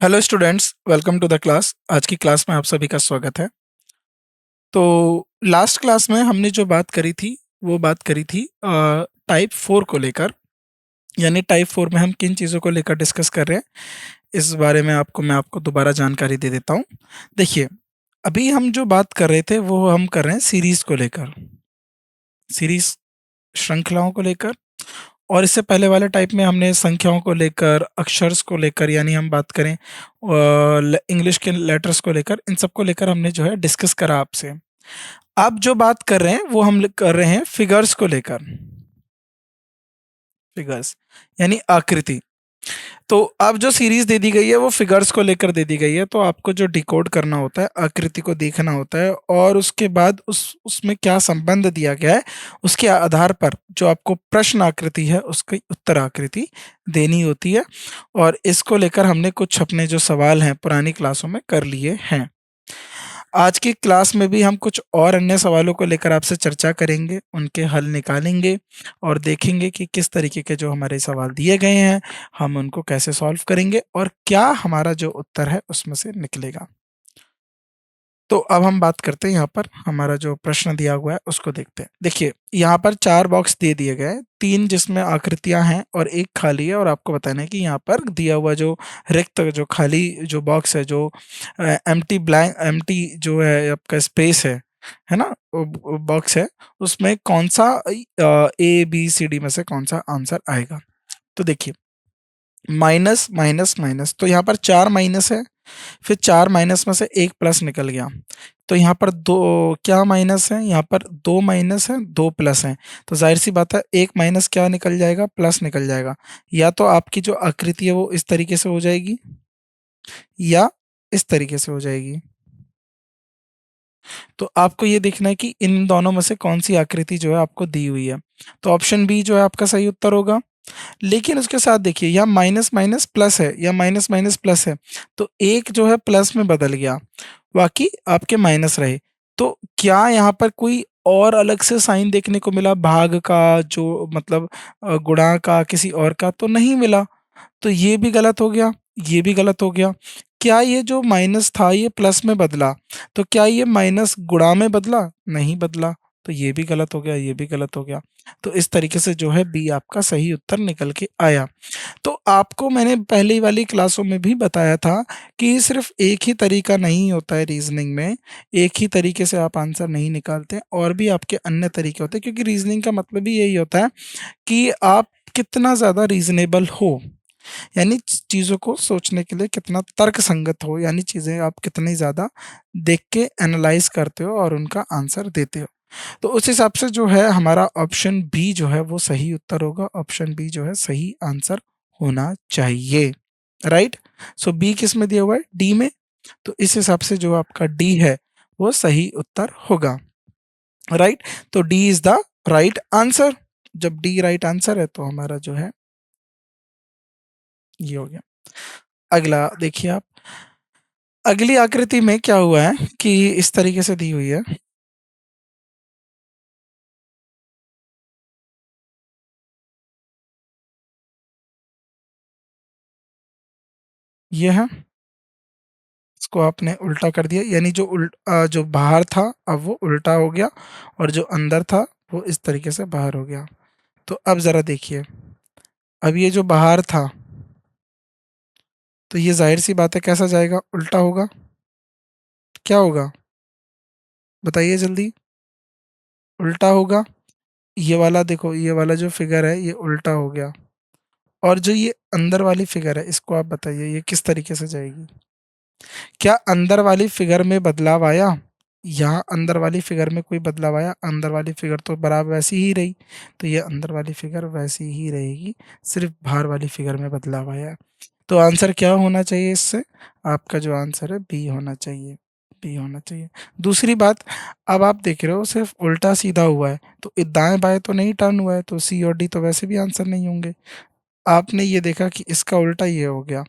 Hello students, welcome to the class. आज की class में आप सभी का स्वागत है। तो लास्ट क्लास में हमने जो बात करी थी वो बात करी थी टाइप 4 को लेकर। यानी टाइप 4 में हम किन चीज़ों को लेकर डिस्कस कर रहे हैं, इस बारे में मैं आपको दोबारा जानकारी दे देता हूँ। देखिए, अभी हम जो बात कर रहे थे वो हम कर रहे हैं सीरीज को लेकर, सीरीज श्रृंखलाओं को लेकर। और इससे पहले वाले टाइप में हमने संख्याओं को लेकर, अक्षर्स को लेकर, यानी हम बात करें इंग्लिश के लेटर्स को लेकर, इन सब को लेकर हमने जो है डिस्कस करा आपसे। अब जो बात कर रहे हैं वो हम कर रहे हैं फिगर्स को लेकर। फिगर्स यानी आकृति। तो अब जो सीरीज दे दी गई है वो फिगर्स को लेकर दे दी गई है, तो आपको जो डिकोड करना होता है, आकृति को देखना होता है और उसके बाद उसमें क्या संबंध दिया गया है, उसके आधार पर जो आपको प्रश्न आकृति है उसकी उत्तर आकृति देनी होती है। और इसको लेकर हमने कुछ अपने जो सवाल हैं पुरानी क्लासों में कर लिए हैं। आज की क्लास में भी हम कुछ और अन्य सवालों को लेकर आपसे चर्चा करेंगे, उनके हल निकालेंगे और देखेंगे कि किस तरीके के जो हमारे सवाल दिए गए हैं हम उनको कैसे सॉल्व करेंगे और क्या हमारा जो उत्तर है उसमें से निकलेगा। तो अब हम बात करते हैं, यहाँ पर हमारा जो प्रश्न दिया हुआ है उसको देखते हैं। देखिए, यहाँ पर 4 बॉक्स दे दिए गए हैं, 3 जिसमें आकृतियां हैं और 1 खाली है, और आपको बताना है कि यहाँ पर दिया हुआ जो रिक्त जो खाली जो बॉक्स है, जो एम्प्टी जो है आपका स्पेस है ना, बॉक्स है, उसमें कौन सा ए बी सी डी में से कौन सा आंसर आएगा। तो देखिए, माइनस माइनस माइनस, तो यहाँ पर 4 माइनस है, फिर 4 माइनस में से 1 प्लस निकल गया। तो यहाँ पर दो क्या माइनस है, यहाँ पर 2 माइनस है, 2 प्लस है। तो जाहिर सी बात है 1 माइनस क्या निकल जाएगा, प्लस निकल जाएगा। या तो आपकी जो आकृति है वो इस तरीके से हो जाएगी या इस तरीके से हो जाएगी। तो आपको ये देखना है कि इन दोनों में से कौन सी आकृति जो है आपको दी हुई है। तो ऑप्शन बी जो है आपका सही उत्तर होगा। लेकिन उसके साथ देखिए, यहाँ माइनस माइनस प्लस है या माइनस माइनस प्लस है, तो एक जो है प्लस में बदल गया, बाकी आपके माइनस रहे। तो क्या यहाँ पर कोई और अलग से साइन देखने को मिला, भाग का जो मतलब गुणा का, किसी और का तो नहीं मिला। तो ये भी गलत हो गया, ये भी गलत हो गया। क्या ये जो माइनस था ये प्लस में बदला, तो क्या ये माइनस गुणा में बदला, नहीं बदला। तो ये भी गलत हो गया, ये भी गलत हो गया। तो इस तरीके से जो है बी आपका सही उत्तर निकल के आया। तो आपको मैंने पहली वाली क्लासों में भी बताया था कि सिर्फ एक ही तरीका नहीं होता है रीजनिंग में, एक ही तरीके से आप आंसर नहीं निकालते, और भी आपके अन्य तरीके होते हैं, क्योंकि रीजनिंग का मतलब ही यही होता है कि आप कितना ज़्यादा रीजनेबल हो, यानी चीज़ों को सोचने के लिए कितना तर्क संगत हो, यानी चीज़ें आप कितनी ज़्यादा देख के एनालाइज करते हो और उनका आंसर देते हो। तो उस हिसाब से जो है हमारा ऑप्शन बी जो है वो सही उत्तर होगा, ऑप्शन बी जो है सही आंसर होना चाहिए। राइट। सो बी किस में दिया हुआ है, डी में। तो इस हिसाब से जो आपका डी है वो सही उत्तर होगा। राइट। तो D is the right answer. जब डी राइट आंसर है तो हमारा जो है ये हो गया। अगला देखिए आप, अगली आकृति में क्या हुआ है कि इस तरीके से दी हुई है, ये है, इसको आपने उल्टा कर दिया, यानी जो जो बाहर था अब वो उल्टा हो गया, और जो अंदर था वो इस तरीके से बाहर हो गया। तो अब जरा देखिए, अब ये जो बाहर था तो ये जाहिर सी बात है कैसा जाएगा, उल्टा होगा। क्या होगा बताइए जल्दी, उल्टा होगा। ये वाला देखो, ये वाला जो फिगर है ये उल्टा हो गया, और जो ये अंदर वाली फिगर है इसको आप बताइए ये किस तरीके से जाएगी। क्या अंदर वाली फिगर में बदलाव आया, यहाँ अंदर वाली फिगर में कोई बदलाव आया, अंदर वाली फिगर तो बराबर वैसी ही रही। तो ये अंदर वाली फिगर वैसी ही रहेगी, सिर्फ बाहर वाली फिगर में बदलाव आया है। तो आंसर क्या होना चाहिए इससे, आपका जो आंसर है बी होना चाहिए, बी होना चाहिए। दूसरी बात, अब आप देख रहे हो सिर्फ उल्टा सीधा हुआ है, तो दाएं बाएं तो नहीं टर्न हुआ है, तो सी और डी तो वैसे भी आंसर नहीं होंगे। आपने ये देखा कि इसका उल्टा ये हो गया।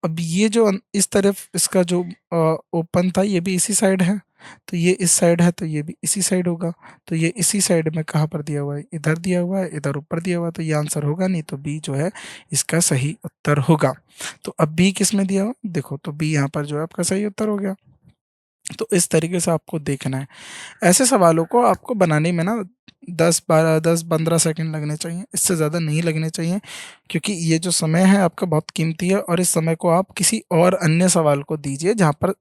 अब ये जो इस तरफ इसका जो ओपन था ये भी इसी साइड है, तो ये इस साइड है, तो ये भी इसी साइड होगा। तो ये इसी साइड में कहाँ पर दिया हुआ है, इधर दिया हुआ है, इधर ऊपर दिया हुआ है, तो ये आंसर होगा नहीं, तो बी जो है इसका सही उत्तर होगा। तो अब बी किस में दिया हुआ, देखो, तो बी यहाँ पर जो है आपका सही उत्तर हो गया। तो इस तरीके से आपको देखना है। ऐसे सवालों को आपको बनाने में ना 10 15 सेकंड लगने चाहिए, इससे ज़्यादा नहीं लगने चाहिए, क्योंकि ये जो समय है आपका बहुत कीमती है, और इस समय को आप किसी और अन्य सवाल को दीजिए जहाँ पर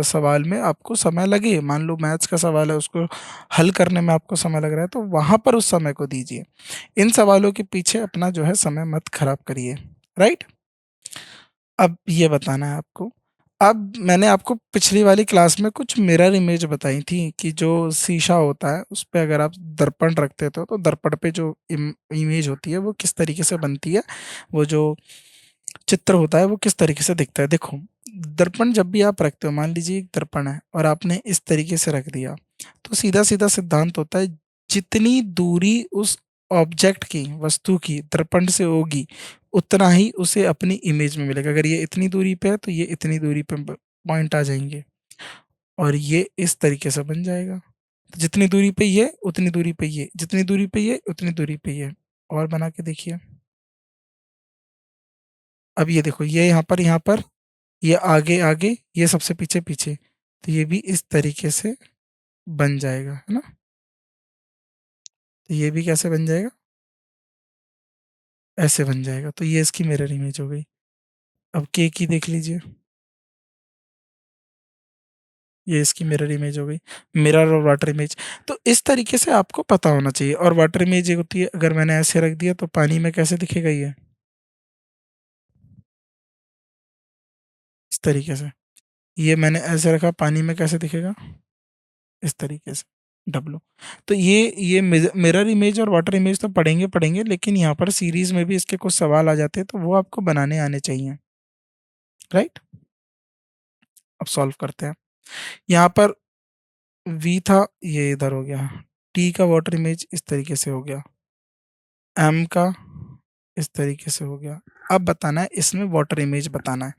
सवाल में आपको समय लगे। मान लो मैथ्स का सवाल है, उसको हल करने में आपको समय लग रहा है, तो वहाँ पर उस समय को दीजिए। इन सवालों के पीछे अपना जो है समय मत खराब करिए। राइट। अब ये बताना है आपको। अब मैंने आपको पिछली वाली क्लास में कुछ मिरर इमेज बताई थी कि जो शीशा होता है उस पे अगर आप दर्पण रखते तो दर्पण पे जो इमेज होती है वो किस तरीके से बनती है, वो जो चित्र होता है वो किस तरीके से दिखता है। देखो, दर्पण जब भी आप रखते हो, मान लीजिए एक दर्पण है और आपने इस तरीके से रख दिया, तो सीधा सीधा सिद्धांत होता है, जितनी दूरी उस ऑब्जेक्ट की, वस्तु की दर्पण से होगी, उतना ही उसे अपनी इमेज में मिलेगा। अगर ये इतनी दूरी पे है तो ये इतनी दूरी पे पॉइंट आ जाएंगे, और ये इस तरीके से बन जाएगा। तो जितनी दूरी पे ये, उतनी दूरी पे ये, जितनी दूरी पे ये, उतनी दूरी पे ये। और बना के देखिए। अब ये देखो, ये यहाँ पर, ये आगे आगे, ये सबसे पीछे पीछे, तो ये भी इस तरीके से बन जाएगा, है ना। तो ये भी कैसे बन जाएगा, ऐसे बन जाएगा। तो ये इसकी मिरर इमेज हो गई। अब के की देख लीजिए, ये इसकी मिरर इमेज हो गई। मिरर और वाटर इमेज, तो इस तरीके से आपको पता होना चाहिए। और वाटर इमेज एक होती है, अगर मैंने ऐसे रख दिया तो पानी में कैसे दिखेगा, ये इस तरीके से। ये मैंने ऐसे रखा, पानी में कैसे दिखेगा, इस तरीके से, डब्लू। तो ये मिरर इमेज और वाटर इमेज तो पढ़ेंगे पढ़ेंगे, लेकिन यहाँ पर सीरीज में भी इसके कुछ सवाल आ जाते हैं, तो वो आपको बनाने आने चाहिए। राइट। अब सॉल्व करते हैं। यहाँ पर वी था, ये इधर हो गया। टी का वाटर इमेज इस तरीके से हो गया, एम का इस तरीके से हो गया। अब बताना है इसमें वाटर इमेज बताना है।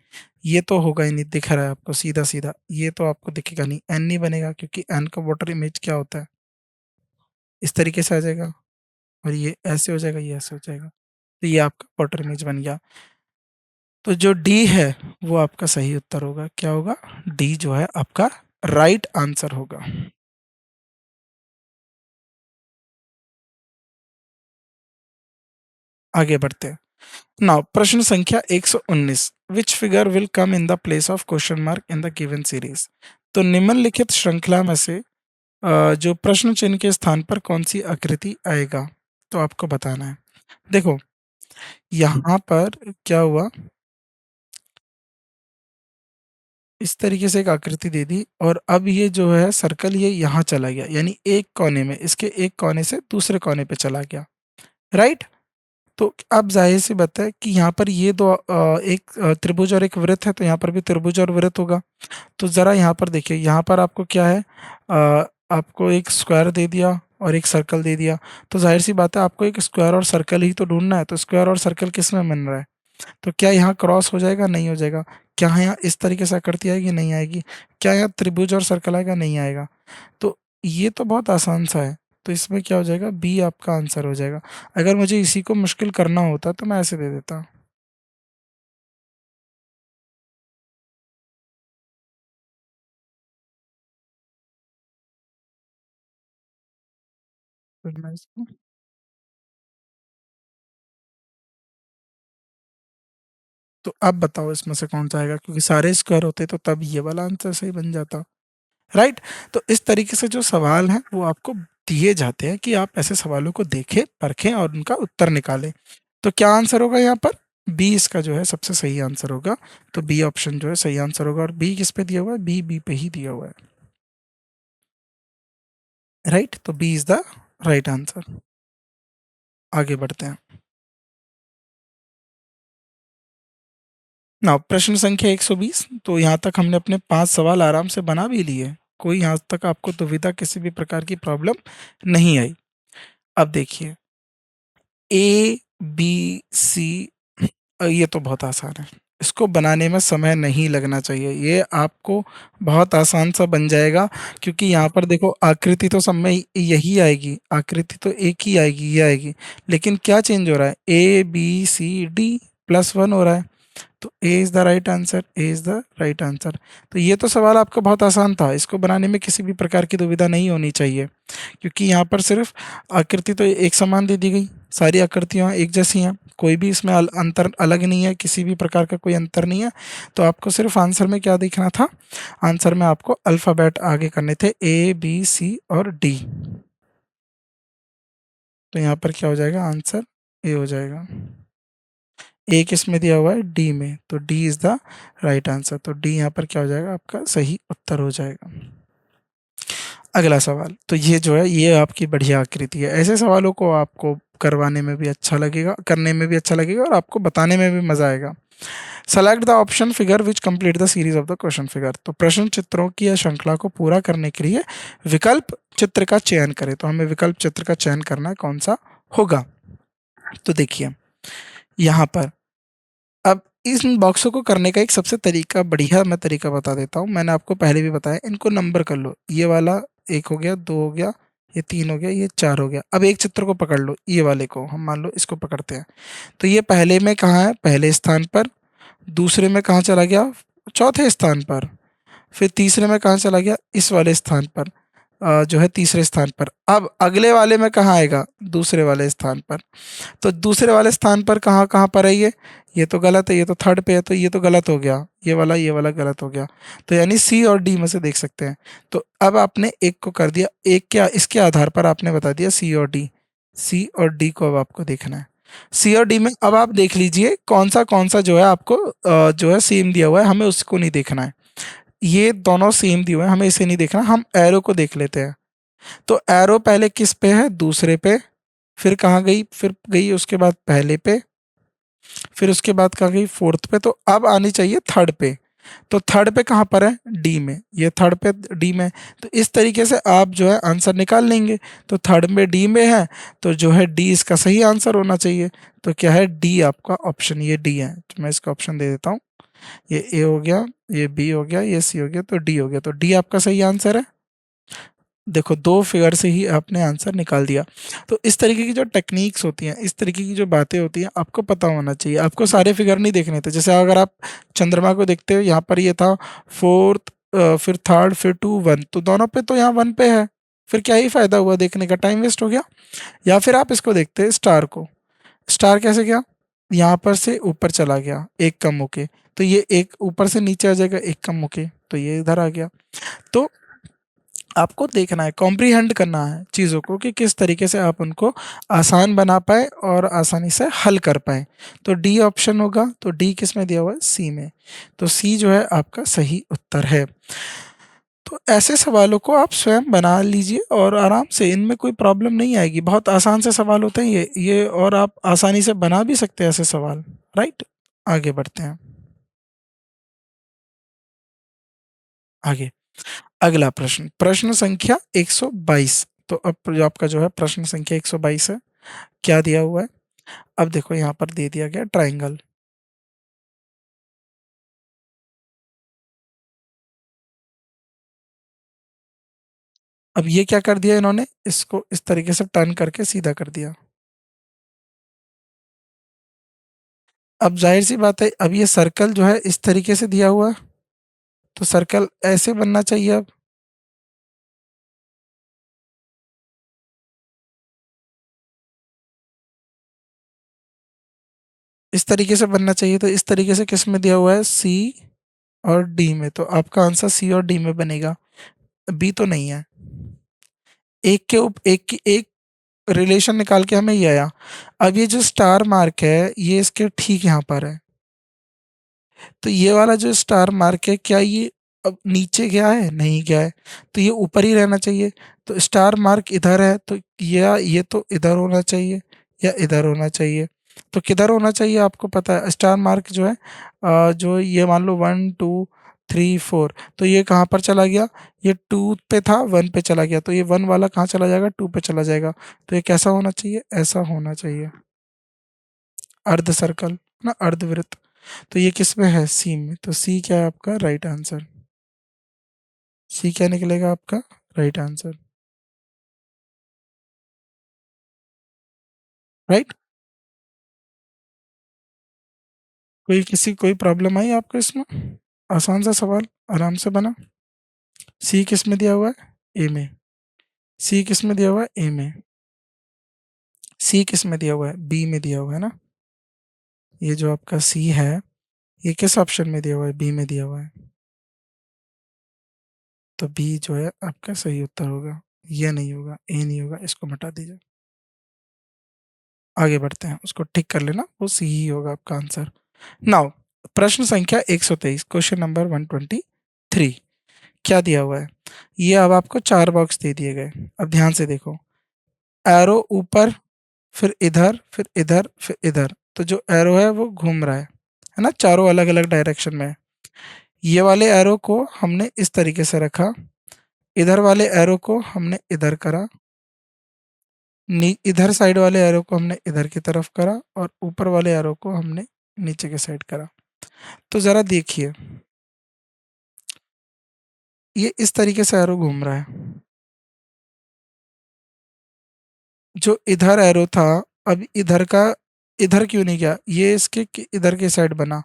ये तो होगा ही नहीं, दिख रहा है आपको सीधा सीधा, ये तो आपको दिखेगा नहीं, एन नहीं बनेगा, क्योंकि एन का वाटर इमेज क्या होता है, इस तरीके से आ जाएगा, और ये ऐसे हो जाएगा, ये ऐसे हो जाएगा। तो ये आपका वाटर इमेज बन गया। तो जो डी है वो आपका सही उत्तर होगा। क्या होगा, डी जो है आपका राइट आंसर होगा। आगे बढ़ते हैं। नाउ प्रश्न संख्या 119, which figure will come in the place of question mark in the given series. तो निम्नलिखित श्रृंखला में से जो प्रश्न चिन्ह के स्थान पर कौन सी आकृति आएगा, तो आपको बताना है। देखो, यहाँ पर क्या हुआ, इस तरीके से एक आकृति दे दी, और अब ये जो है सर्कल ये यहाँ चला गया, यानी एक कोने में, इसके एक कोने से दूसरे कोने पे चला गया। राइट। तो अब जाहिर सी बात है कि यहाँ पर ये दो एक त्रिभुज और एक वृत्त है, तो यहाँ पर भी त्रिभुज और वृत्त होगा। तो जरा यहाँ पर देखिए, यहाँ पर आपको क्या है, आपको एक स्क्वायर दे दिया और एक सर्कल दे दिया। तो जाहिर सी बात है आपको एक स्क्वायर और सर्कल ही तो ढूंढना है। तो स्क्वायर और सर्कल किस में बन रहा है, तो क्या यहाँ क्रॉस हो जाएगा, नहीं हो जाएगा। क्या यहाँ इस तरीके से आकृति आएगी, नहीं आएगी। क्या यहाँ त्रिभुज और सर्कल आएगा, नहीं आएगा। तो ये तो बहुत आसान सा है। तो इसमें क्या हो जाएगा, बी आपका आंसर हो जाएगा। अगर मुझे इसी को मुश्किल करना होता तो मैं ऐसे दे देता। फिर मैं इसको, तो अब बताओ इसमें से कौन सा आएगा, क्योंकि सारे स्क्वायर होते तो तब ये वाला आंसर सही बन जाता। राइट। तो इस तरीके से जो सवाल हैं वो आपको दिए जाते हैं, कि आप ऐसे सवालों को देखें, परखें और उनका उत्तर निकालें। तो क्या आंसर होगा यहाँ पर, बी इसका जो है सबसे सही आंसर होगा। तो बी ऑप्शन जो है सही आंसर होगा। और बी किस पे दिया हुआ है, बी बी पे ही दिया हुआ है। राइट। तो B is the right answer. आगे बढ़ते हैं। ना प्रश्न संख्या 120, तो यहाँ तक हमने अपने 5 सवाल आराम से बना भी लिए। कोई यहाँ तक आपको दुविधा, किसी भी प्रकार की प्रॉब्लम नहीं आई। अब देखिए, ए बी सी, ये तो बहुत आसान है, इसको बनाने में समय नहीं लगना चाहिए, ये आपको बहुत आसान सा बन जाएगा। क्योंकि यहाँ पर देखो आकृति तो सब में यही आएगी, आकृति तो एक ही आएगी, ये आएगी। लेकिन क्या चेंज हो रहा है, A B C D+1 हो रहा है। तो A is the right answer, A is the right answer. तो ये तो सवाल आपका बहुत आसान था, इसको बनाने में किसी भी प्रकार की दुविधा नहीं होनी चाहिए। क्योंकि यहाँ पर सिर्फ आकृति तो एक समान दे दी गई, सारी आकृतियाँ एक जैसी हैं, कोई भी इसमें अंतर अलग नहीं है, किसी भी प्रकार का कोई अंतर नहीं है। तो आपको सिर्फ आंसर में क्या देखना था, आंसर में आपको अल्फ़ाबेट आगे करने थे, A B C और D। तो यहाँ पर क्या हो जाएगा, आंसर ए हो जाएगा। ए किस में दिया हुआ है, डी में, तो D is the right answer. तो डी यहाँ पर क्या हो जाएगा, आपका सही उत्तर हो जाएगा। अगला सवाल, तो ये जो है ये आपकी बढ़िया आकृति है। ऐसे सवालों को आपको करवाने में भी अच्छा लगेगा, करने में भी अच्छा लगेगा, और आपको बताने में भी मजा आएगा। Select the option figure which complete the series of the question figure. तो प्रश्न चित्रों की यह श्रृंखला को पूरा करने के लिए विकल्प चित्र का चयन करें। तो हमें विकल्प चित्र का चयन करना है, कौन सा होगा। तो देखिए यहाँ पर, अब इन बॉक्सों को करने का एक सबसे तरीका, बढ़िया मैं तरीका बता देता हूँ, मैंने आपको पहले भी बताया। इनको नंबर कर लो, ये वाला एक हो गया, दो हो गया, ये तीन हो गया, ये चार हो गया। अब एक चित्र को पकड़ लो, ये वाले को हम मान लो इसको पकड़ते हैं। तो ये पहले में कहाँ है, पहले स्थान पर। दूसरे में कहाँ चला गया, चौथे स्थान पर। फिर तीसरे में कहाँ चला गया, इस वाले स्थान पर, जो है तीसरे स्थान पर। अब अगले वाले में कहाँ आएगा, दूसरे वाले स्थान पर। तो दूसरे वाले स्थान पर कहाँ कहाँ पर है ये तो गलत है, ये तो थर्ड पे है, तो ये तो गलत हो गया, ये वाला गलत हो गया। तो यानी सी और डी में से देख सकते हैं। तो अब आपने एक को कर दिया, एक क्या इसके आधार पर आपने बता दिया सी और डी। सी और डी को अब आपको देखना है। सी और डी में अब आप देख लीजिए कौन सा जो है आपको जो है सेम दिया हुआ है, हमें उसको नहीं देखना है। ये दोनों सेम दिए हुए हैं, हमें इसे नहीं देखना, हम एरो को देख लेते हैं। तो एरो पहले किस पे है, दूसरे पे। फिर कहाँ गई, फिर गई उसके बाद पहले पे। फिर उसके बाद कहाँ गई, फोर्थ पे। तो अब आनी चाहिए थर्ड पे। तो थर्ड पे कहाँ पर है, डी में, ये थर्ड पे डी में। तो इस तरीके से आप जो है आंसर निकाल लेंगे। तो थर्ड में डी में है, तो जो है डी इसका सही आंसर होना चाहिए। तो क्या है, डी आपका ऑप्शन, ये डी है। तो मैं इसका ऑप्शन दे देता हूँ, ये ए हो गया, ये बी हो गया, ये सी हो गया, तो डी हो गया। तो डी आपका सही आंसर है। देखो दो फिगर से ही आपने आंसर निकाल दिया। तो इस तरीके की जो टेक्निक्स होती हैं, इस तरीके की जो बातें होती हैं, आपको पता होना चाहिए। आपको सारे फिगर नहीं देखने थे। जैसे अगर आप चंद्रमा को देखते हो, यहाँ पर ये था फोर्थ, फिर थर्ड, फिर टू, वन, तो दोनों पे तो यहाँ वन पे है। फिर क्या ही फायदा हुआ देखने का, टाइम वेस्ट हो गया। या फिर आप इसको देखते हैं स्टार को, स्टार कैसे गया, यहाँ पर से ऊपर चला गया एक कम होके, तो ये एक ऊपर से नीचे आ जाएगा एक कम होके, तो ये इधर आ गया। तो आपको देखना है, कॉम्प्रीहेंड करना है चीज़ों को कि किस तरीके से आप उनको आसान बना पाए और आसानी से हल कर पाए। तो डी ऑप्शन होगा, तो डी किस में दिया हुआ है, सी में। तो सी जो है आपका सही उत्तर है। तो ऐसे सवालों को आप स्वयं बना लीजिए और आराम से, इनमें कोई प्रॉब्लम नहीं आएगी। बहुत आसान से सवाल होते हैं ये, और आप आसानी से बना भी सकते हैं ऐसे सवाल। राइट, आगे बढ़ते हैं। आगे अगला प्रश्न, प्रश्न संख्या 122। तो अब जो आपका जो है प्रश्न संख्या 122 है, क्या दिया हुआ है। अब देखो यहाँ पर दे दिया गया ट्राइंगल। अब ये क्या कर दिया इन्होंने, इसको इस तरीके से टर्न करके सीधा कर दिया। अब जाहिर सी बात है, अब ये सर्कल जो है इस तरीके से दिया हुआ है, तो सर्कल ऐसे बनना चाहिए। अब इस तरीके से बनना चाहिए, तो इस तरीके से किस में दिया हुआ है, सी और डी में। तो आपका आंसर सी और डी में बनेगा, बी तो नहीं है। एक के ऊपर एक की एक रिलेशन निकाल के हमें ये आया। अब ये जो स्टार मार्क है, ये इसके ठीक यहाँ पर है। तो ये वाला जो स्टार मार्क है, क्या ये अब नीचे गया है, नहीं गया है, तो ये ऊपर ही रहना चाहिए। तो स्टार मार्क इधर है, तो या ये तो इधर होना चाहिए या इधर होना चाहिए। तो किधर होना चाहिए आपको पता है, स्टार मार्क जो है जो ये मान लो 1 2 3 4, तो ये कहाँ पर चला गया, ये टू पे था, वन पे चला गया, तो ये वन वाला कहाँ चला जाएगा, टू पे चला जाएगा। तो ये कैसा होना चाहिए, ऐसा होना चाहिए, अर्ध सर्कल ना, अर्धवृत्त। तो ये किस में है? सी में। तो सी क्या है आपका राइट आंसर? सी क्या निकलेगा आपका राइट आंसर? राइट। कोई प्रॉब्लम आई आपको इसमें? आसान सा सवाल, आराम से बना। सी किस में दिया हुआ है? ए में। सी किस में दिया हुआ है? ए में। सी किस में दिया हुआ है? बी में दिया हुआ है ना। ये जो आपका सी है, ये किस ऑप्शन में दिया हुआ है? बी में दिया हुआ है। तो बी जो है आपका सही उत्तर होगा। ये नहीं होगा, ए नहीं होगा, इसको मिटा दीजिए। आगे बढ़ते हैं, उसको टिक कर लेना, वो सी ही होगा आपका आंसर। नाउ प्रश्न संख्या 123, क्वेश्चन नंबर 123। क्या दिया हुआ है? ये अब आपको चार बॉक्स दे दिए गए। अब ध्यान से देखो, एरो ऊपर, फिर इधर, फिर इधर, फिर इधर। तो जो एरो है वो घूम रहा है ना, चारों अलग अलग डायरेक्शन में है। ये वाले एरो को हमने इस तरीके से रखा, इधर वाले एरो को हमने इधर करा, इधर साइड वाले एरो को हमने इधर की तरफ करा, और ऊपर वाले एरो को हमने नीचे के साइड करा। तो जरा देखिए, ये इस तरीके से एरो घूम रहा है। जो इधर एरो था, अब इधर का इधर क्यों नहीं गया? ये इसके इधर की साइड बना,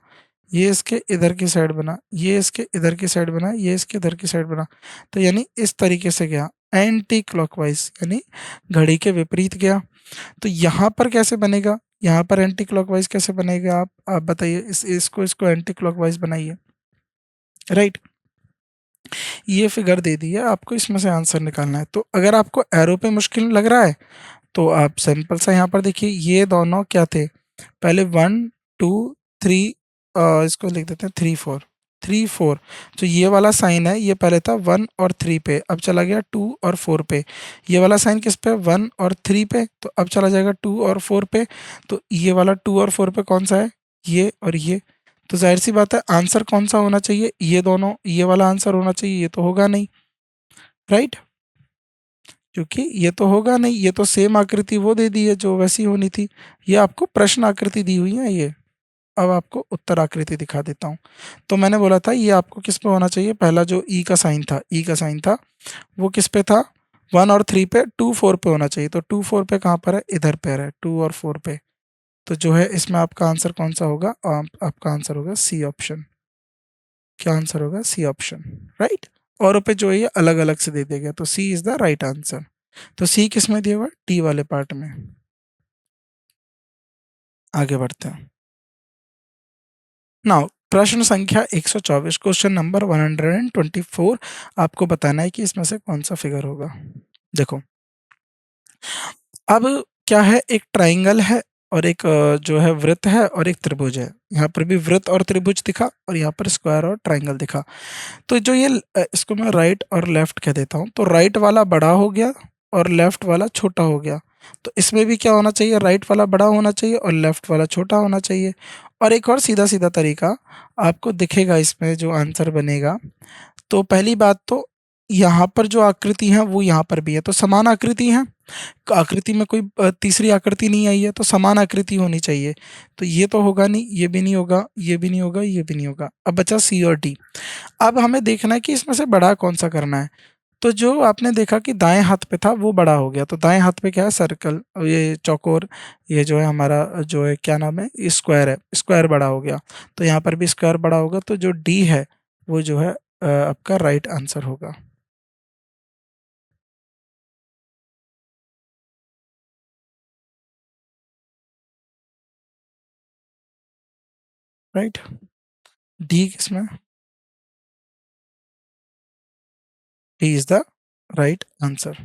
ये इसके इधर की साइड बना, ये इसके इधर की साइड बना, ये इसके इधर की साइड बना। तो यानी इस तरीके से गया, एंटी क्लॉकवाइज, यानी घड़ी के विपरीत गया। तो यहाँ पर कैसे बनेगा? यहाँ पर एंटी क्लॉकवाइज कैसे बनेगा? आप बताइए, इसको एंटी क्लॉकवाइज बनाइए। राइट। ये फिगर दे दी है आपको, इसमें से आंसर निकालना है। तो अगर आपको एरो पे मुश्किल लग रहा है, तो आप सिंपल सा यहाँ पर देखिए, ये दोनों क्या थे? पहले 1 2 3, इसको लिख देते हैं 3 4, 3 4। जो ये वाला साइन है, ये पहले था 1 और 3 पे, अब चला गया 2 और 4 पे। ये वाला साइन किस पे? 1 और 3 पे, तो अब चला जाएगा 2 और 4 पे। तो ये वाला 2 और 4 पे कौन सा है? ये और ये। तो जाहिर सी बात है, आंसर कौन सा होना चाहिए? ये दोनों, ये वाला आंसर होना चाहिए, ये तो होगा नहीं। राइट। क्योंकि ये तो होगा नहीं, ये तो सेम आकृति वो दे दी है जो वैसी होनी थी। ये आपको प्रश्न आकृति दी हुई है ये। अब आपको उत्तर आकृति दिखा देता हूँ। तो मैंने बोला था ये आपको किस पे होना चाहिए? पहला जो ई का साइन था, ई का साइन था, वो किस पे था? 1 और 3 पे, 2 4 पे होना चाहिए। तो 2 4 पे कहाँ पर है? इधर पे है, 2 और 4 पे। तो जो है इसमें आपका आंसर कौन सा होगा? आपका आंसर होगा सी ऑप्शन। क्या आंसर होगा? C option. राइट। और पे जो है ये अलग अलग से दे दिया गया, तो सी इज द राइट आंसर। तो सी किस में दिया हुआ है? डी वाले पार्ट में। आगे बढ़ते हैं। नाउ प्रश्न संख्या 124, क्वेश्चन नंबर 124। आपको बताना है कि इसमें से कौन सा फिगर होगा। देखो, अब क्या है, एक ट्रायंगल है, और एक जो है वृत्त है, और एक त्रिभुज है। यहाँ पर भी वृत्त और त्रिभुज दिखा, और यहाँ पर स्क्वायर और ट्रायंगल दिखा। तो जो ये इसको मैं राइट और लेफ्ट कह देता हूँ। तो राइट वाला बड़ा हो गया, और लेफ्ट वाला छोटा हो गया। तो इसमें भी क्या होना चाहिए? राइट वाला बड़ा होना चाहिए, और लेफ्ट वाला छोटा होना चाहिए। और एक और सीधा सीधा तरीका आपको दिखेगा इसमें, जो आंसर बनेगा। तो पहली बात तो, यहाँ पर जो आकृति है वो यहाँ पर भी है, तो समान आकृति है। आकृति में कोई तीसरी आकृति नहीं आई है, तो समान आकृति होनी चाहिए। तो ये तो होगा नहीं, ये भी नहीं होगा, ये भी नहीं होगा, ये भी नहीं होगा। अब बचा सी और डी। अब हमें देखना है कि इसमें से बड़ा कौन सा करना है। तो जो आपने देखा कि दाएं हाथ पे था वो बड़ा हो गया, तो दाएं हाथ पे क्या है? सर्कल, ये चौकोर, ये जो है हमारा जो है क्या नाम है? ये स्क्वायर है, स्क्वायर बड़ा हो गया। तो यहाँ पर भी स्क्वायर बड़ा होगा, तो जो डी है वो जो है आपका राइट आंसर होगा। राइट। डी किसमें? D is the right answer.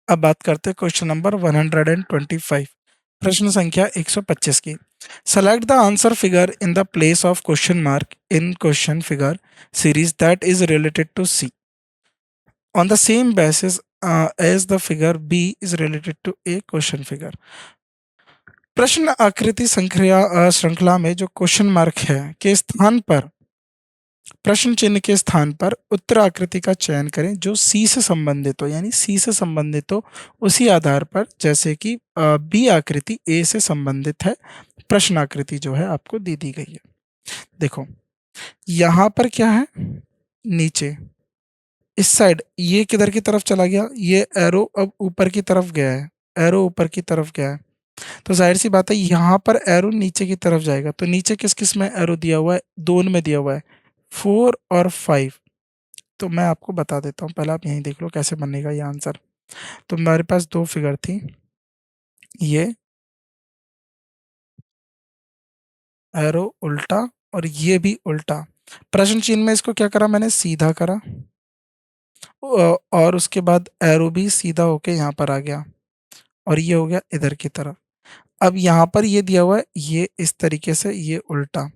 अब बात करते हैं क्वेश्चन नंबर 125। प्रश्न संख्या 125 की। Select the answer figure in the place of question mark in question figure series that is related to C on the same basis as the figure B is related to A question figure. प्रश्न आकृति श्रृंखला में जो question mark है के स्थान पर, प्रश्न चिन्ह के स्थान पर उत्तर आकृति का चयन करें जो सी से संबंधित हो, यानी सी से संबंधित हो उसी आधार पर, जैसे कि बी आकृति ए से संबंधित है। प्रश्न आकृति जो है आपको दी गई है। देखो यहाँ पर क्या है, नीचे इस साइड ये किधर की तरफ चला गया, ये एरो अब ऊपर की तरफ गया है, एरो ऊपर की तरफ गया है, तो जाहिर सी बात है यहाँ पर एरो नीचे की तरफ जाएगा। तो नीचे किस किस में एरो दिया हुआ है, दोनों में दिया हुआ है, 4 और 5। तो मैं आपको बता देता हूँ, पहले आप यहीं देख लो कैसे बनेगा ये आंसर। तो मेरे पास दो फिगर थी, ये एरो उल्टा और ये भी उल्टा। प्रश्न चिन्ह में इसको क्या करा, मैंने सीधा करा और उसके बाद एरो भी सीधा होके यहाँ पर आ गया और ये हो गया इधर की तरफ। अब यहाँ पर ये दिया हुआ है, ये इस तरीके से, ये उल्टा।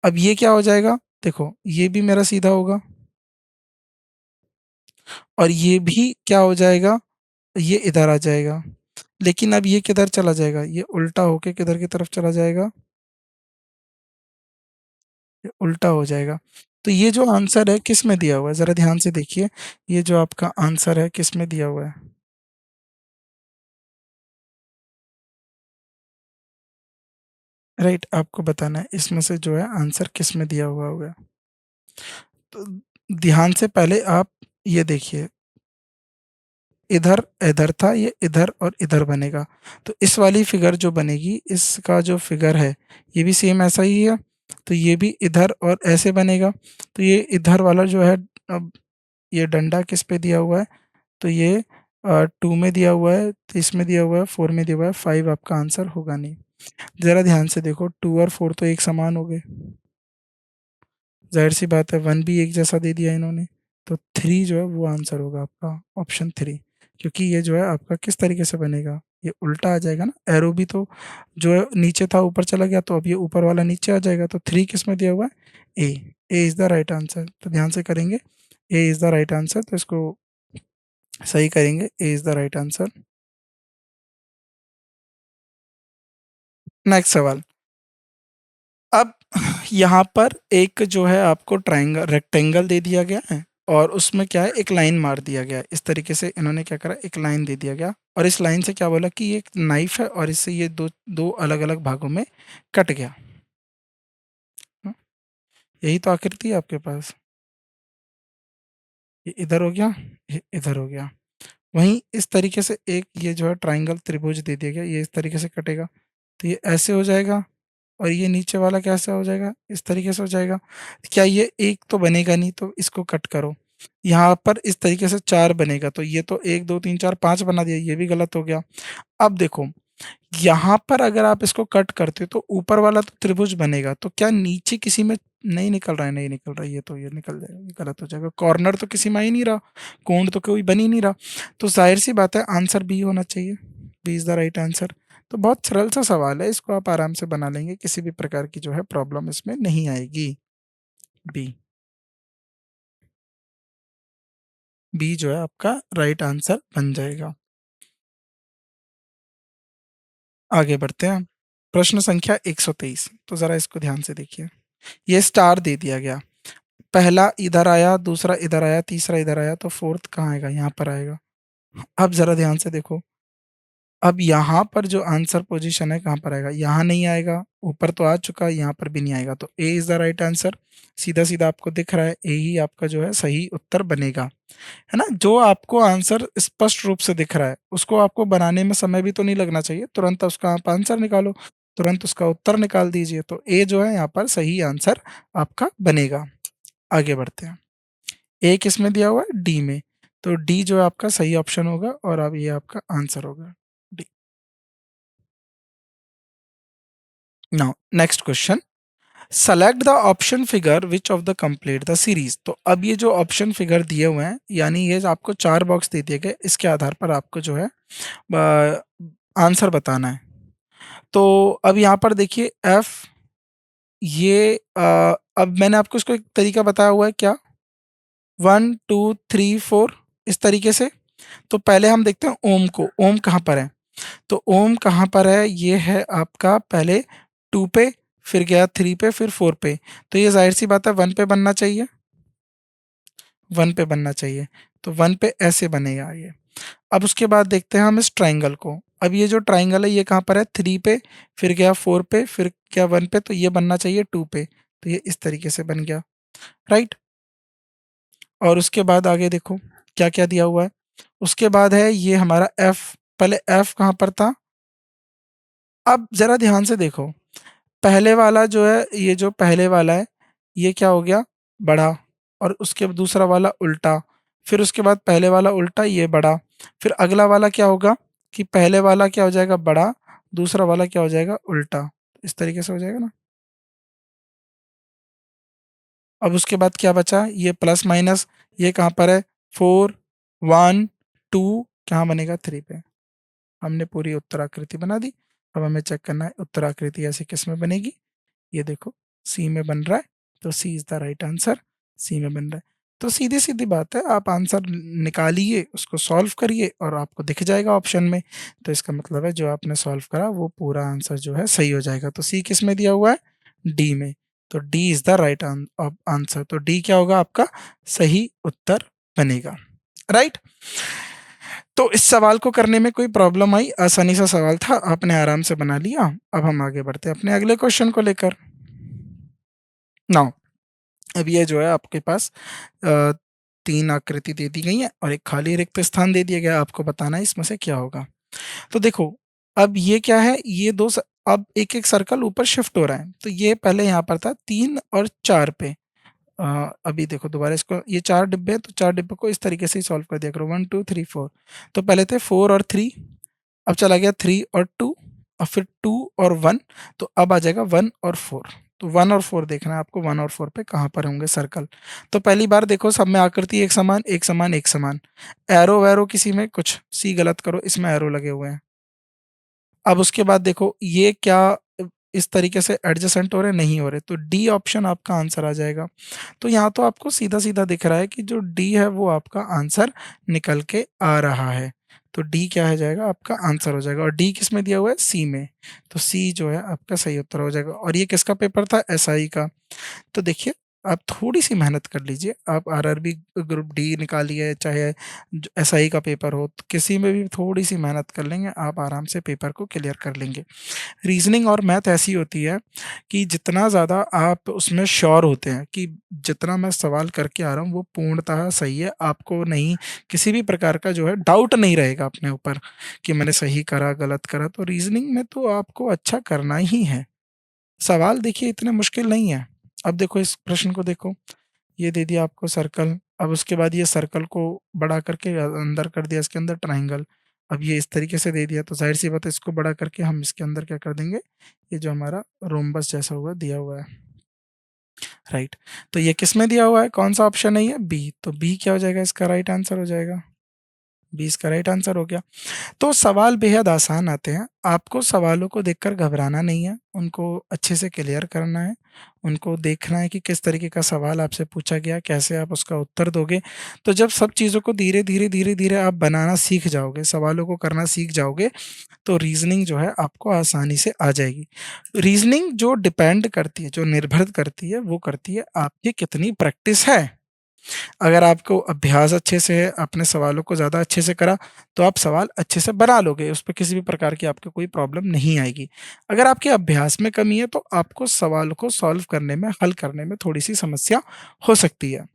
अब ये क्या हो जाएगा, देखो ये भी मेरा सीधा होगा और ये भी क्या हो जाएगा, ये इधर आ जाएगा। लेकिन अब ये किधर चला जाएगा, ये उल्टा होके किधर की तरफ चला जाएगा, ये उल्टा हो जाएगा। तो ये जो आंसर है किस में दिया हुआ है, जरा ध्यान से देखिए, ये जो आपका आंसर है किस में दिया हुआ है। राइट, आपको बताना है इसमें से जो है आंसर किस में दिया हुआ होगा। तो ध्यान से पहले आप ये देखिए, इधर इधर था, ये इधर और इधर बनेगा। तो इस वाली फिगर जो बनेगी, इसका जो फिगर है ये भी सेम ऐसा ही है। तो ये भी इधर और ऐसे बनेगा। तो ये इधर वाला जो है, अब ये डंडा किस पे दिया हुआ है, तो ये 2 में दिया हुआ है, 30 में दिया हुआ है, 4 में दिया हुआ है, 5 आपका आंसर होगा नहीं। जरा ध्यान से देखो, 2 और 4 तो एक समान हो गए, जाहिर सी बात है 1 भी एक जैसा दे दिया इन्होंने। तो 3 जो है वो आंसर होगा आपका, ऑप्शन 3। क्योंकि ये जो है आपका किस तरीके से बनेगा, ये उल्टा आ जाएगा ना, एरो भी तो जो है नीचे था ऊपर चला गया, तो अब ये ऊपर वाला नीचे आ जाएगा। तो 3 किस में दिया हुआ है, A is the right answer. तो ध्यान से करेंगे, A is the right answer, तो इसको सही करेंगे, A is the right answer. Next सवाल। अब यहाँ पर एक जो है आपको ट्रायंगल रेक्टेंगल दे दिया गया है और उसमें क्या है, एक लाइन मार दिया गया है। इस तरीके से इन्होंने क्या करा, एक लाइन दे दिया गया और इस लाइन से क्या बोला कि ये एक नाइफ है और इससे ये दो दो अलग अलग भागों में कट गया। हाँ, यही तो आकृति है आपके पास, ये इधर हो गया, ये इधर हो गया। वहीं इस तरीके से एक ये जो है ट्राइंगल त्रिभुज दे दिया गया, ये इस तरीके से कटेगा, तो ये ऐसे हो जाएगा और ये नीचे वाला कैसा हो जाएगा, इस तरीके से हो जाएगा। क्या ये एक तो बनेगा नहीं, तो इसको कट करो। यहाँ पर इस तरीके से 4 बनेगा, तो ये तो 1 2 3 4 5 बना दिया, ये भी गलत हो गया। अब देखो, यहाँ पर अगर आप इसको कट करते हो तो ऊपर वाला तो त्रिभुज बनेगा, तो क्या नीचे किसी में नहीं निकल रहा है, नहीं निकल रहा है, ये तो ये निकल जाएगा, ये गलत हो जाएगा। कॉर्नर तो किसी में आ ही नहीं रहा, कोण तो कोई बन ही नहीं रहा, तो जाहिर सी बात है आंसर बी होना चाहिए, B is the right answer. तो बहुत सरल सा सवाल है, इसको आप आराम से बना लेंगे, किसी भी प्रकार की जो है प्रॉब्लम इसमें नहीं आएगी। बी, बी जो है आपका राइट आंसर बन जाएगा। आगे बढ़ते हैं। प्रश्न संख्या 123, तो जरा इसको ध्यान से देखिए। ये स्टार दे दिया गया, पहला इधर आया, दूसरा इधर आया, तीसरा इधर आया, तो फोर्थ कहाँ आएगा, यहाँ पर आएगा। अब जरा ध्यान से देखो, अब यहाँ पर जो आंसर पोजीशन है कहाँ पर आएगा, यहाँ नहीं आएगा, ऊपर तो आ चुका है, यहाँ पर भी नहीं आएगा, तो A is the right answer. सीधा सीधा आपको दिख रहा है, ए ही आपका जो है सही उत्तर बनेगा, है ना। जो आपको आंसर स्पष्ट रूप से दिख रहा है उसको आपको बनाने में समय भी तो नहीं लगना चाहिए, तुरंत उसका आप आंसर निकालो, तुरंत उसका उत्तर निकाल दीजिए। तो ए जो है यहाँ पर सही आंसर आपका बनेगा। आगे बढ़ते हैं। ए किसमें दिया हुआ है, डी में, तो डी जो है आपका सही ऑप्शन होगा और अब ये आपका आंसर होगा, D. Now next question. Select the option figure which of the complete the series. तो अब ये जो ऑप्शन फिगर दिए हुए हैं, यानी ये जो आपको 4 बॉक्स दे दिए गए, इसके आधार पर आपको जो है आंसर बताना है। तो अब यहाँ पर देखिए एफ ये अब मैंने आपको इसको एक तरीका बताया हुआ है क्या, 1 2 3 4 इस तरीके से। तो पहले हम देखते हैं ओम को, ओम कहाँ पर है। तो ओम कहाँ पर है, ये है आपका पहले 2 पे, फिर गया 3 पे, फिर 4 पे। तो ये जाहिर सी बात है 1 पे बनना चाहिए, 1 पे बनना चाहिए। तो 1 पे ऐसे बनेगा ये। अब उसके बाद देखते हैं हम इस ट्राइंगल को। अब ये जो ट्राइंगल है ये कहाँ पर है, 3 पे, फिर गया 4 पे, फिर गया 1 पे, तो ये बनना चाहिए 2 पे। तो ये इस तरीके से बन गया, राइट। और उसके बाद आगे देखो क्या क्या दिया हुआ है। उसके बाद है ये हमारा एफ, पहले एफ कहाँ पर था। अब जरा ध्यान से देखो, पहले वाला जो है, ये जो पहले वाला है ये क्या हो गया, बड़ा। और उसके दूसरा वाला उल्टा, फिर उसके बाद पहले वाला उल्टा ये बड़ा। फिर अगला वाला क्या होगा कि पहले वाला क्या हो जाएगा बड़ा, दूसरा वाला क्या हो जाएगा उल्टा। इस तरीके से हो जाएगा ना। अब उसके बाद क्या बचा, ये प्लस माइनस, ये कहाँ पर है, 4 1 2, कहाँ बनेगा 3 पे। हमने पूरी उत्तराकृति बना दी। अब हमें चेक करना है उत्तराकृति ऐसे किस में बनेगी। ये देखो सी में बन रहा है, तो सी इज द राइट आंसर, सी में बन रहा है। तो सीधी सीधी बात है, आप आंसर निकालिए, उसको सॉल्व करिए और आपको दिख जाएगा ऑप्शन में। तो इसका मतलब है जो आपने सॉल्व करा वो पूरा आंसर जो है सही हो जाएगा। तो सी किस में दिया हुआ है, डी में। तो D is the right answer. तो डी क्या होगा आपका सही उत्तर बनेगा, राइट। तो इस सवाल को करने में कोई प्रॉब्लम आई, आसानी सा सवाल था, आपने आराम से बना लिया। अब हम आगे बढ़ते हैं अपने अगले क्वेश्चन को लेकर। नाउ अब ये जो है आपके पास अ, 3 आकृति दे दी गई है और एक खाली रिक्त स्थान दे दिया गया है, आपको बताना है इसमें से क्या होगा। तो देखो अब ये क्या है, ये अब एक एक सर्कल ऊपर शिफ्ट हो रहा है। तो ये पहले यहाँ पर था 3 और 4 पे। अभी देखो दोबारा इसको, ये 4 डिब्बे हैं तो 4 डिब्बे को इस तरीके से ही सॉल्व कर दिया करो, 1 2 3 4। तो पहले थे 4 और 3, अब चला गया 3 और 2, और फिर 2 और 1। तो अब आ जाएगा 1 और 4। तो 1 और 4 देखना है आपको, 1 और 4 पे कहाँ पर होंगे सर्कल। तो पहली बार देखो सब में आकृति एक समान एक समान एक समान। एरो वैरो किसी में कुछ सी गलत करो, इसमें एरो लगे हुए हैं। अब उसके बाद देखो ये क्या इस तरीके से एडजेसेंट हो रहे नहीं हो रहे, तो डी ऑप्शन आपका आंसर आ जाएगा। तो यहाँ तो आपको सीधा सीधा दिख रहा है कि जो डी है वो आपका आंसर निकल के आ रहा है। तो डी क्या है जाएगा आपका आंसर हो जाएगा, और डी किस में दिया हुआ है, सी में। तो सी जो है आपका सही उत्तर हो जाएगा। और ये किसका पेपर था, एसआई का। तो देखिए आप थोड़ी-सी मेहनत कर लीजिए, आप आरआरबी ग्रुप डी निकालिए, चाहे ज एसआई का पेपर हो, तो किसी में भी थोड़ी-सी मेहनत कर लेंगे, आप आराम से पेपर को क्लियर कर लेंगे। रीज़निंग और मैथ ऐसी होती है कि जितना ज़्यादा आप उसमें श्योर होते हैं कि जितना मैं सवाल करके आ रहा हूँ, वो पूर्णतः सही है, आपको नहीं किसी भी प्रकार का जो है डाउट नहीं रहेगा अपने ऊपर कि मैंने सही करा, गलत करा। तो रीज़निंग में तो आपको अच्छा करना ही है। सवाल देखिए इतने मुश्किल नहीं है। अब देखो इस प्रश्न को देखो, ये दे दिया आपको सर्कल, अब उसके बाद ये सर्कल को बड़ा करके अंदर कर दिया इसके अंदर ट्रायंगल। अब ये इस तरीके से दे दिया तो ज़ाहिर-सी बात है इसको बड़ा करके हम इसके अंदर क्या कर देंगे, ये जो हमारा रोम्बस जैसा हुआ दिया हुआ है, राइट। तो ये किसमें दिया हुआ है, कौन-सा ऑप्शन है ये? बी। तो बी क्या हो जाएगा, इसका राइट आंसर हो जाएगा। बी इसका राइट आंसर हो गया। तो सवाल बेहद आसान आते हैं। आपको सवालों को देखकर घबराना नहीं है, उनको अच्छे से क्लियर करना है। उनको देखना है कि किस तरीके का सवाल आपसे पूछा गया, कैसे आप उसका उत्तर दोगे। तो जब सब चीज़ों को धीरे-धीरे, धीरे-धीरे आप बनाना सीख जाओगे, सवालों को करना सीख जाओगे, तो रीज़निंग जो है आपको आसानी से आ जाएगी। रीज़निंग जो डिपेंड करती है, जो निर्भर करती है, वो करती है आपकी कितनी प्रैक्टिस है। अगर आपको अभ्यास अच्छे से है, आपने सवालों को ज़्यादा अच्छे से करा, तो आप सवाल अच्छे से बना लोगे, उसपे किसी भी प्रकार की आपको कोई प्रॉब्लम नहीं आएगी। अगर आपके अभ्यास में कमी है, तो आपको सवाल को सॉल्व करने में, हल करने में थोड़ी-सी समस्या हो सकती है।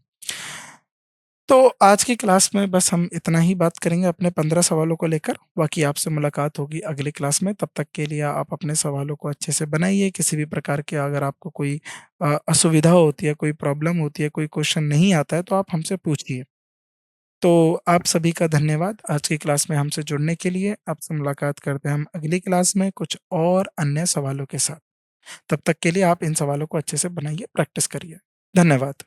तो आज की क्लास में बस हम इतना ही बात करेंगे अपने 15 सवालों को लेकर, बाकी आपसे मुलाकात होगी अगली क्लास में। तब तक के लिए आप अपने सवालों को अच्छे से बनाइए, किसी भी प्रकार के अगर आपको कोई असुविधा होती है, कोई प्रॉब्लम होती है, कोई क्वेश्चन नहीं आता है, तो आप हमसे पूछिए। तो आप सभी का धन्यवाद आज की क्लास में हमसे जुड़ने के लिए। आपसे मुलाकात करते हैं हम अगली क्लास में कुछ और अन्य सवालों के साथ। तब तक के लिए आप इन सवालों को अच्छे से बनाइए, प्रैक्टिस करिए। धन्यवाद।